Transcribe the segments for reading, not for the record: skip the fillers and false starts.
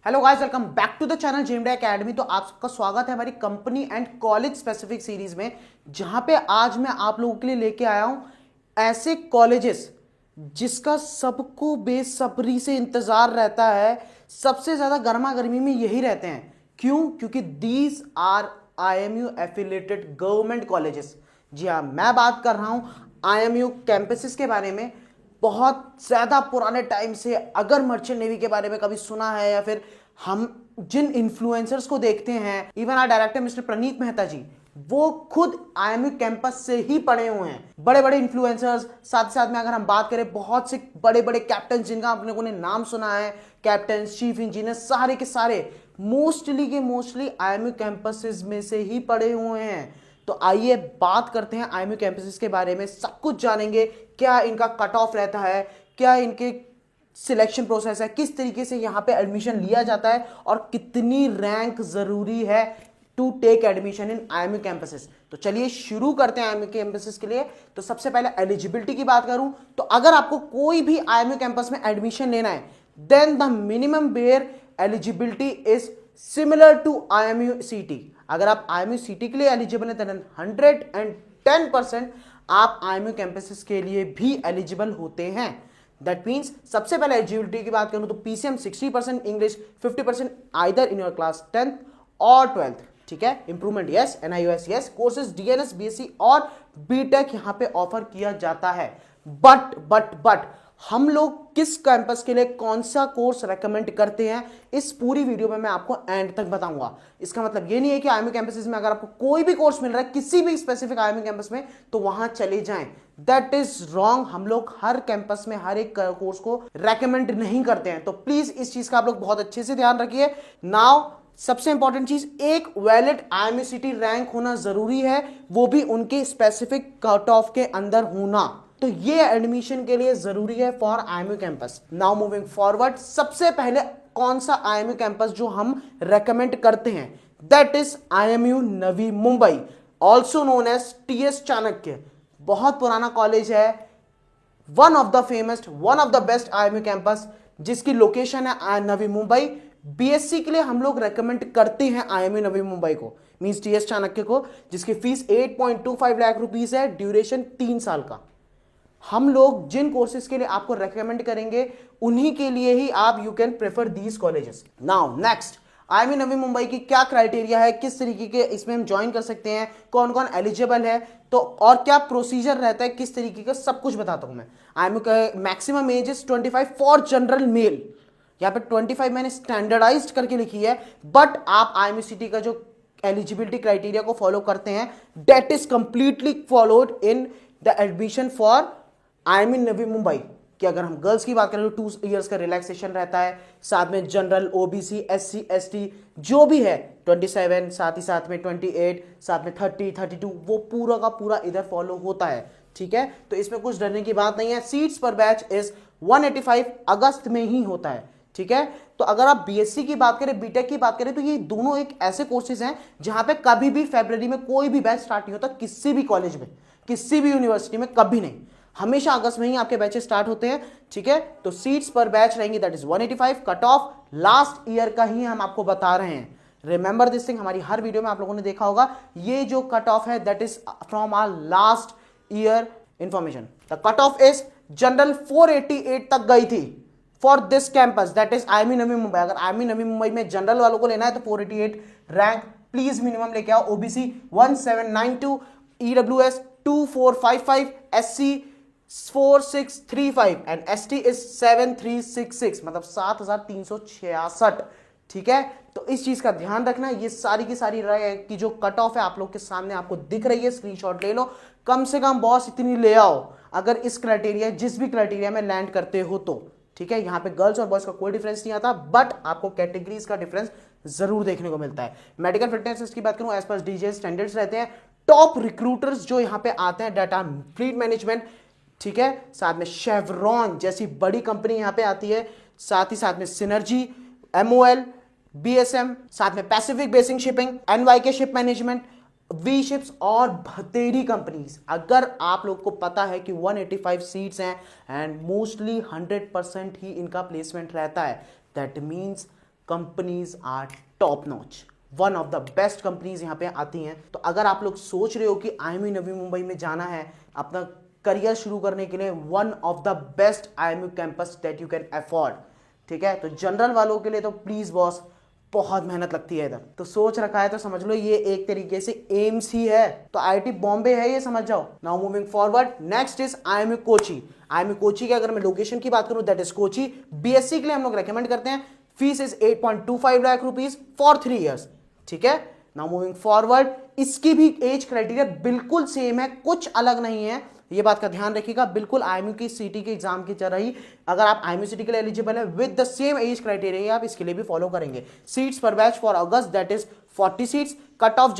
Hello guys, welcome back to the channel JMD academy. तो आप सबका स्वागत है हमारी company and college specific series में, जहां पे आज मैं आप लोगों के लिए लेके आया हूं ऐसे कॉलेजेस जिसका सबको बेसब्री से इंतजार रहता है। सबसे ज्यादा गर्मा गर्मी में यही रहते हैं। क्यों? क्योंकि these are IMU affiliated government colleges. जी हाँ, मैं बात कर रहा हूं आईएमयू कैंपसेस के बारे में। बहुत ज़्यादा पुराने टाइम से अगर मर्चेंट नेवी के बारे में कभी सुना है, या फिर हम जिन इन्फ्लुएंसर्स को देखते हैं, इवन आर डायरेक्टर मिस्टर प्रणीत मेहता जी, वो खुद आईएमयू कैंपस से ही पढ़े हुए हैं। बड़े बड़े इन्फ्लुएंसर्स, साथ साथ में अगर हम बात करें बहुत से बड़े बड़े कैप्टन जिनका आप लोगों ने नाम सुना है, कैप्टन, चीफ इंजीनियर, सारे के सारे मोस्टली आईएमयू कैंपसेस में से ही पढ़े हुए हैं। तो आइए बात करते हैं आईएमयू कैंपसेस के बारे में। सब कुछ जानेंगे, क्या इनका कट ऑफ रहता है, क्या इनके सिलेक्शन प्रोसेस है, किस तरीके से यहाँ पे एडमिशन लिया जाता है, और कितनी रैंक जरूरी है to take admission in IMU campuses. तो चलिए शुरू करते हैं आईएमयू कैंपसेस के लिए। तो सबसे पहले एलिजिबिलिटी की बात करूं तो अगर आपको कोई भी आईएमयू कैंपस में एडमिशन लेना है, then the minimum bare eligibility is similar to IMU CET. अगर आप आईएमयू सीटी के लिए एलिजिबल है, देन 110% आप आईएमयू कैंपसेस के लिए भी एलिजिबल होते हैं। दैट मीन्स सबसे पहले एलिजिबिलिटी की बात करूं तो PCM 60%, English 50% either in your class 10th और 12th। ठीक है, improvement yes, NIOS yes, courses DNS, BSc और बीटेक यहां पे ऑफर किया जाता है। बट हम लोग किस कैंपस के लिए कौन सा कोर्स रेकमेंड करते हैं, इस पूरी वीडियो में मैं आपको एंड तक बताऊंगा। इसका मतलब ये नहीं है कि आईएमयू कैंपसेस में अगर आपको कोई भी कोर्स मिल रहा है किसी भी स्पेसिफिक आईएमयू कैंपस में तो वहां चले जाएं। That is wrong. हम लोग हर कैंपस में हर एक कोर्स को रेकमेंड नहीं करते हैं। तो प्लीज इस चीज का आप लोग बहुत अच्छे से ध्यान रखिए। नाउ सबसे इंपॉर्टेंट चीज, एक वैलिड आईएमयू सिटी रैंक होना जरूरी है, वो भी उनके स्पेसिफिक कट ऑफ के अंदर होना। तो ये एडमिशन के लिए जरूरी है for IMU campus. Now moving forward, सबसे पहले कौन सा आईएमयू कैंपस जो हम रेकमेंड करते हैं, that is IMU Navi Mumbai, also known as TS Chanakya. बहुत पुराना कॉलेज है, one of the best IMU campus, जिसकी लोकेशन है नवी मुंबई। बीएससी के लिए हम लोग रेकमेंड करते हैं आईएमयू नवी मुंबई को, मींस टीएस चाणक्य को, जिसकी फीस 8.25 लाख रुपीस है, ड्यूरेशन 3 साल का। हम लोग जिन कोर्सेज के लिए आपको रेकमेंड करेंगे उन्हीं के लिए ही आप you can prefer these colleges. Now next, IMU Navi Mumbai की क्या क्राइटेरिया है, किस तरीके के इसमें हम ज्वाइन कर सकते हैं, कौन कौन एलिजिबल है, तो और क्या प्रोसीजर रहता है, किस तरीके का, सब कुछ बताता हूं मैं। आईएमयू का maximum age is 25 for general mail. यहाँ पे 25 मैंने स्टैंडर्डाइज्ड करके लिखी है, बट आप आईएमयू सिटी का जो एलिजिबिलिटी क्राइटेरिया को फॉलो करते हैं, that is completely followed in the admission for IMU Navi Mumbai. कि अगर हम गर्ल्स की बात करें तो 2 इयर्स का रिलैक्सेशन रहता है, साथ में जनरल, ओबीसी, एससी, एसटी जो भी है 27, साथ ही साथ में 28, साथ में 30, 32, वो पूरा का पूरा इधर फॉलो होता है। ठीक है, तो इसमें कुछ डरने की बात नहीं है। सीट्स पर बैच इज 185, अगस्त में ही होता है। ठीक है, तो अगर आप बीएससी की बात करें, बीटेक की बात करें, तो ये दोनों एक ऐसे कोर्सेज हैं जहां पे कभी भी फरवरी में कोई भी बैच स्टार्ट नहीं होता, किसी भी कॉलेज में, किसी भी यूनिवर्सिटी में कभी नहीं, हमेशा अगस्त में ही आपके बैचेस स्टार्ट होते हैं। ठीक है, तो सीट्स पर बैच रहेंगी that is 185। Cut off last year का ही हम आपको बता रहे हैं। रिमेंबर दिस थिंग, हमारी हर वीडियो में आप लोगों ने देखा होगा, ये जो कट ऑफ है that is from our last year information. The cut off is general 488 तक गई थी for this campus, that is IMU Navi Mumbai. अगर आईएमयू नवी मुंबई में जनरल वालों को लेना है तो 488 रैंक प्लीज मिनिमम लेके आओ। OBC 1792, EWS 2455, SC 4635 and ST is 7366, मतलब 7366। ठीक है, तो इस चीज का ध्यान रखना। ये सारी की सारी रैंक की जो कट ऑफ है आप लोग के सामने आपको दिख रही है, स्क्रीनशॉट ले लो। कम से कम बॉस इतनी ले आओ अगर इस क्राइटेरिया, जिस भी क्राइटेरिया में लैंड करते हो तो। ठीक है, यहां पे गर्ल्स और बॉयज का कोई डिफरेंस नहीं आता, बट आपको कैटेगरीज का डिफरेंस जरूर देखने को मिलता है। मेडिकल फिटनेस की बात करूं, एज पर डीजे स्टैंडर्ड्स रहते हैं। टॉप रिक्रूटर्स जो यहां पे आते हैं, डाटा फ्लीट मैनेजमेंट, ठीक है, साथ में शेवरॉन जैसी बड़ी कंपनी यहां पे आती है, साथ ही साथ में सिनर्जी, एमओएल, बीएसएम, साथ में Pacific basing shipping, NYK ship management, V ships और बतेरी कंपनीज। अगर आप लोग को पता है कि 185 सीट्स हैं एंड मोस्टली 100% ही इनका प्लेसमेंट रहता है, that means companies are top notch, one of the best companies यहाँ पे आती हैं। तो अगर आप लोग सोच रहे हो कि IIMU नवी मुंबई में जाना है अपना करियर शुरू करने के लिए, one of the best IIMU campus that you can afford, ठीक है। तो जनरल वालों के लिए तो प्लीज बॉस बहुत मेहनत लगती है इधर, तो सोच रखा है तो समझ लो ये एक तरीके से एम्स ही है, तो IIT बॉम्बे है ये, समझ जाओ। Now moving forward, next is IIMU Kochi. IIMU Kochi की अगर मैं लोकेशन की बात करूं दैट इज कोची। BSc के लिए हम लोग रेकमेंड करते हैं। Fees is 8.25 lakh rupees for 3 years, ठीक है। नाउ मूविंग फॉरवर्ड, इसकी भी एज क्राइटेरिया बिल्कुल सेम है, कुछ अलग नहीं है, ये बात का ध्यान रखिएगा। बिल्कुल IIMU की सीटी के एग्जाम की तरह ही अगर आप IIMU सीटी के लिए एलिजिबल है with the same age criteria आप इसके लिए भी फॉलो करेंगे। सीट्स पर batch for August that is 40 seats. Cut off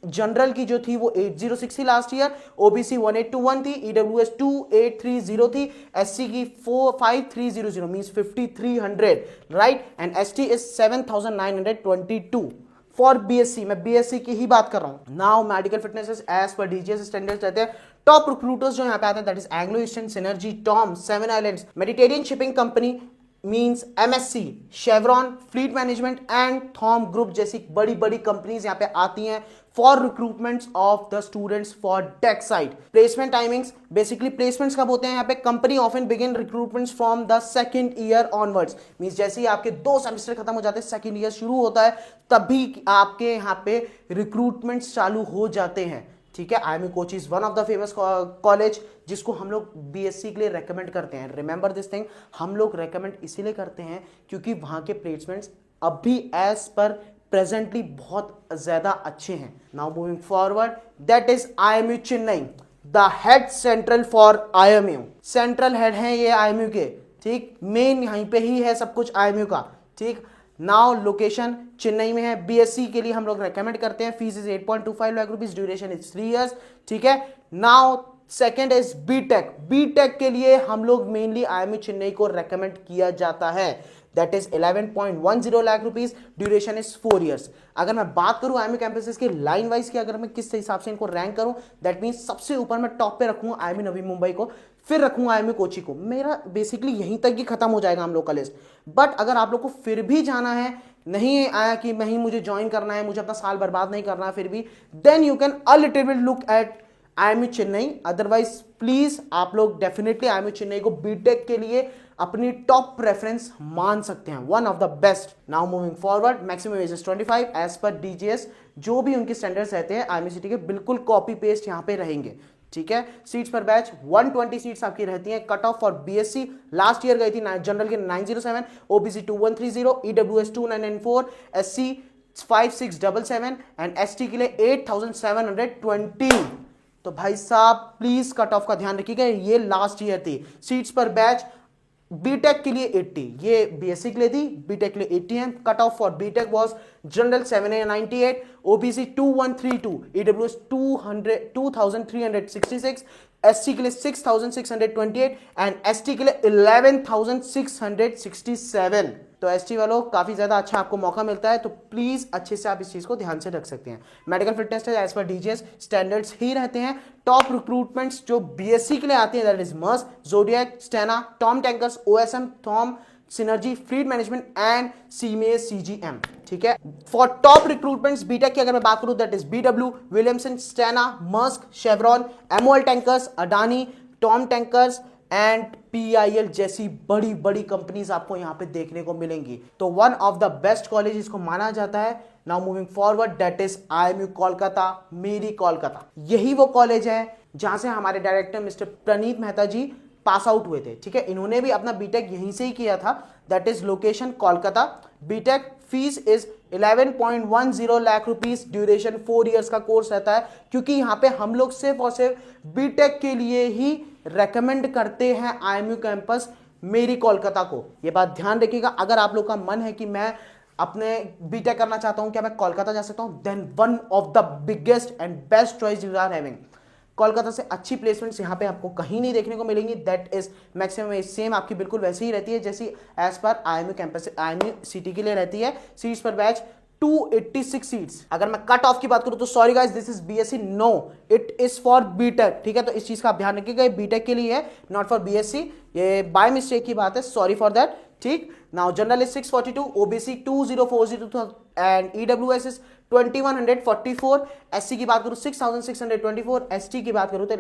general की जो थी वो 806 थी लास्ट ईयर, OBC 1821 थी, EWS 2830 थी, SC की 5300 means 5300, right, and ST is 7922 for BSc। मैं BSc की ही बात कर रहा हूं। नाउ मेडिकल फिटनेस एज पर DGS स्टैंडर्ड्स रहते हैं। टॉप रिक्रूटर्स जो यहां पे आते हैं that is Anglo Eastern, Synergy, Tom, 7 islands, Mediterranean shipping company means MSC, Chevron, fleet management and Thome group जैसी बड़ी बड़ी कंपनीज यहां पे आती हैं for recruitments of the students for take side. Placement timings, basically placements कब होते हैं यहाँ पे, company often begin recruitments from the second year onwards, means जैसे ही आपके 2 सेमेस्टर खत्म हो जाते हैं, सेकंड ईयर शुरू होता है, तभी आपके यहाँ पे रिक्रूटमेंट्स चालू हो जाते हैं, ठीक है। IIMU Kochi is one of the famous college जिसको हम लोग BSc के लिए रेकमेंड करते हैं। रिमेंबर दिस थिंग, हम लोग रेकमेंड इसीलिए करते हैं क्योंकि वहां के प्लेसमेंट्स अभी एज पर प्रेजेंटली बहुत ज्यादा अच्छे हैं। Now moving forward, that is IIMU Chennai, the head central for IIMU। Central head है ये IIMU के, ठीक, मेन यहीं पे ही है सब कुछ IIMU का, ठीक। नाउ लोकेशन चेन्नई में है। BSc के लिए हम लोग रेकमेंड करते हैं। Fees is 8.25 lakh rupees, duration is 3 years, ठीक है। Now second is BTech. BTech के लिए हम लोग मेनली IIMU चेन्नई को रेकमेंड किया जाता है, that is 11.10 lakh rupees, duration is 4 years. अगर मैं बात करूं IIMU कैंपसेस के लाइन वाइज की, अगर मैं किस हिसाब से इनको रैंक करूं, दैट मींस सबसे ऊपर मैं टॉप पे रखूंगा IIMU नवी मुंबई को, फिर रखूंगा IIMU कोची को। मेरा बेसिकली यहीं तक ही खत्म हो जाएगा हम लोग का लिस्ट। बट अगर आप लोग को फिर भी जाना है, नहीं आया कि नहीं मुझे ज्वाइन करना है, मुझे अपना साल बर्बाद नहीं करना है फिर भी, then you can a little bit look at IIMU Chennai. Otherwise please आप लोग डेफिनेटली IIMU चेन्नई को बीटेक के लिए अपनी टॉप प्रेफरेंस मान सकते हैं, one of the best. Now moving forward, maximum age is 25 age पर DGS, जो भी उनके स्टैंडर्ड्स रहते हैं IIMU सिटी के बिल्कुल कॉपी पेस्ट यहाँ पे रहेंगे, ठीक है। सीट्स पर बैच 120 सीट्स आपकी रहती हैं। Cut off for BSc last year गई थी जनरल के 907, OBC 2130, EWS 2994, SC 5677 and ST के लिए 8720। तो भाई साहब प्लीज कट ऑफ का ध्यान रखिएगा, ये लास्ट ईयर थी। सीट्स पर बैच बीटेक के लिए 80, ये BSc के लिए थी, बीटेक के लिए 80 है। Cut off for BTech was general 798, OBC 2132, EWS 2366, SC के लिए 6628 एंड ST के लिए 11667। तो ST वालों काफी ज्यादा अच्छा आपको मौका मिलता है, तो प्लीज अच्छे से आप इस चीज को ध्यान से रख सकते हैं। मेडिकल फिटनेस टेस्ट एज पर DGS स्टैंडर्ड्स ही रहते हैं। टॉप रिक्रूटमेंट्स जो BSc के लिए आते हैं that is Maersk, Zodiac, Stena, Tom tankers, OSM, Thome, Synergy, fleet management and CMA CGM, ठीक है। फॉर टॉप रिक्रूटमेंट्स बीटेक की अगर मैं बात करूं that is BW, Williamson, Stena, Maersk, Chevron, MOL tankers, Adani, Tom tankers and PIL जैसी बड़ी बड़ी कंपनीज आपको यहां पे देखने को मिलेंगी। तो one of the best college इसको माना जाता है। Now moving forward, that is IIMU Kolkata, मेरी कोलकाता। यही वो कॉलेज है जहां से हमारे डायरेक्टर मिस्टर प्रणीत मेहता जी पास आउट हुए थे, ठीक है। इन्होंने भी अपना बीटेक यहीं से ही किया था, that is location Kolkata. BTech fees is 11.10 lakh rupees, duration 4 years का कोर्स रहता है, क्योंकि यहाँ पे हम लोग सिर्फ और सिर्फ बीटेक के लिए ही रेकमेंड करते हैं IIMU कैंपस मेरी कोलकाता को। ये बात ध्यान रखिएगा। अगर आप लोग का मन है कि मैं अपने बीटेक करना चाहता हूं, क्या मैं कोलकाता जा सकता हूं, then one of the biggest and best choice you are having. Kolkata से अच्छी प्लेसमेंट्स यहाँ पे आपको कहीं नहीं देखने को मिलेंगी, दैट इज मैक्सिमम सेम आपकी बिल्कुल वैसी ही रहती है जैसी as per IIMU campus IIMU city के लिए रहती है। सीट्स पर बैच 286 सीट्स। अगर मैं कट ऑफ की बात करूं तो sorry guys, this is BSc, no it is for BTech, ठीक है। तो इस चीज का आप ध्यान रखिएगा, बीटेक के लिए है, नॉट फॉर BSc। ये बाय मिस्टेक की बात है, सॉरी फॉर दैट, ठीक। Now general is 642, OBC 2040 and EWS is 2144। SC की बात करूं 6624, एसटी की बात करूं तो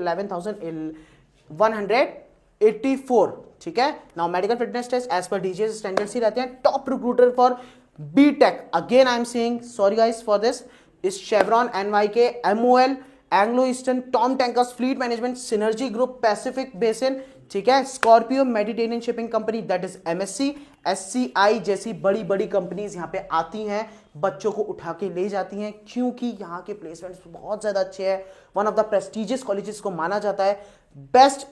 11184। ठीक है। Now medical fitness test as पर डीजीएस स्टैंडर्ड्स ही रहते हैं। Top recruiter for BTech, again I am saying sorry guys for this, is Chevron, NYK, MOL, Anglo Eastern, Tom tankers, fleet management, Synergy group, Pacific basin, ठीक है, Scorpio, Mediterranean shipping company that is MSC, SCI जैसी बड़ी बड़ी companies यहां पे आती हैं, बच्चों को उठा के ले जाती हैं, क्योंकि यहां के प्लेसमेंट्स बहुत ज्यादा अच्छे हैं। One of the prestigious colleges को माना जाता है, बेस्ट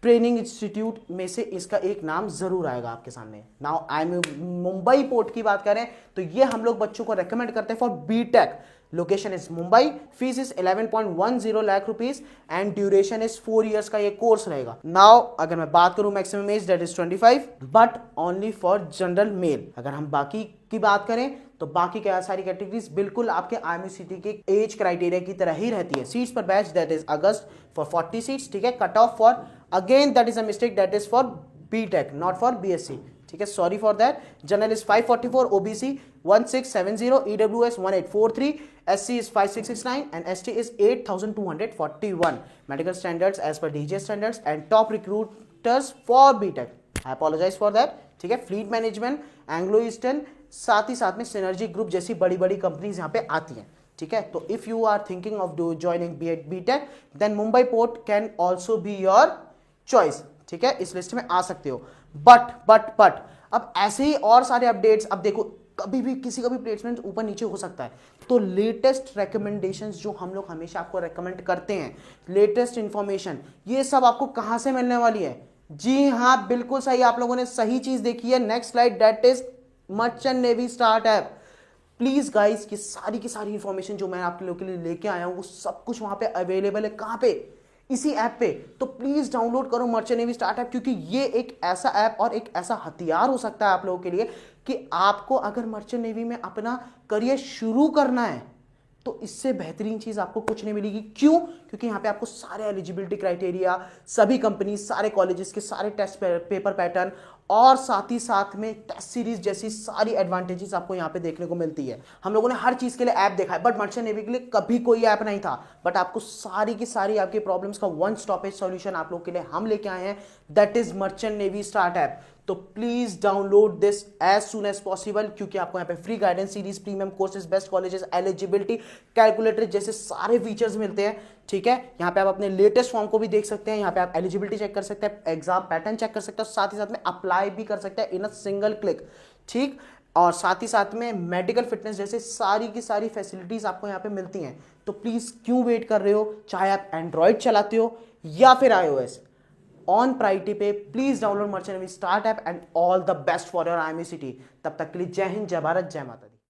ट्रेनिंग इंस्टीट्यूट में से इसका एक नाम जरूर आएगा आपके सामने। नाउ आई मुंबई पोर्ट की बात करें तो ये हम लोग बच्चों को रेकमेंड करते हैं for BTech. Location is Mumbai, fees is 11.10 lakh rupees and duration is 4 years का ये कोर्स रहेगा। नाउ अगर मैं बात करूं maximum age that is 25 but only for general male. अगर हम बाकी की बात करें तो बाकी क्या सारी कैटेगरीज बिल्कुल आपके आईएमयूसीटी के एज क्राइटेरिया की तरह ही रहती है। सीट्स पर batch that is August for 40 seats, ठीक है। Cut off for again that is a mistake, that is for BTech not for BSc, ठीक है, sorry for that. General is 544, OBC 1670, EWS 1843, SC is 5669 and ST is 8241। Medical standards as पर DGS standards and top recruiters for BTech, I apologise for that, ठीक है। Fleet management, Anglo eastern, साथ ही साथ में synergy group जैसी बड़ी बड़ी companies यहाँ पे आती हैं, ठीक है। तो if you are thinking of joining BTech then Mumbai port can also be your choice, ठीक है, इस लिस्ट में आ सकते हो। बट अब ऐसे ही और सारे अपडेट्स, अब देखो कभी भी किसी का भी प्लेसमेंट ऊपर नीचे हो सकता है, तो लेटेस्ट रिकमेंडेशंस जो हम लोग हमेशा आपको रेकमेंड करते हैं, लेटेस्ट इंफॉर्मेशन, ये सब आपको कहां से मिलने वाली है? जी हां, बिल्कुल सही, आप लोगों ने सही चीज देखी है। Next slide, that is merchant navy start app. Please guys, की सारी इंफॉर्मेशन जो मैं आपके लोगों के लिए लेके आया हूं वो सब कुछ वहां पे अवेलेबल है। कहां पे? इसी ऐप पे। तो प्लीज डाउनलोड करो मर्चेंट नेवी स्टार्ट ऐप, क्योंकि ये एक ऐसा ऐप और एक ऐसा हथियार हो सकता है आप लोगों के लिए कि आपको अगर मर्चेंट नेवी में अपना करियर शुरू करना है तो इससे बेहतरीन चीज आपको कुछ नहीं मिलेगी। क्यों? क्योंकि यहां पे आपको सारे एलिजिबिलिटी क्राइटेरिया, सभी कंपनी, सारे कॉलेजेस के सारे टेस्ट पेपर पैटर्न और साथ ही साथ में टेस्ट सीरीज जैसी सारी एडवांटेजेस आपको यहां पे देखने को मिलती है। हम लोगों ने हर चीज के लिए ऐप देखा है, बट मर्चेंट नेवी के लिए कभी कोई ऐप नहीं था। बट आपको सारी की सारी आपकी प्रॉब्लम्स का वन स्टॉपेज सॉल्यूशन आप लोग के लिए हम लेके आए हैं, that is merchant navy start app. तो please download this as soon as possible, क्योंकि आपको यहाँ पे free guidance series, premium courses, best colleges, eligibility calculator जैसे सारे फीचर्स मिलते हैं, ठीक है। यहाँ पे आप अपने लेटेस्ट फॉर्म को भी देख सकते हैं, यहाँ पे आप एलिजिबिलिटी चेक कर सकते हैं, एग्जाम पैटर्न चेक कर सकते हैं, साथ ही साथ में अप्लाई भी कर सकते हैं इन अ सिंगल क्लिक, ठीक। और साथ ही साथ में मेडिकल फिटनेस जैसे सारी की सारी फैसिलिटीज आपको यहाँ पे मिलती हैं। तो प्लीज क्यों वेट कर रहे हो? चाहे आप एंड्रॉइड चलाते हो या फिर iOS, ऑन प्रायोरिटी पे please download merchant navy start app and all the best for your IMUCT. तब तक के लिए जय हिंद, जय भारत, जय माता।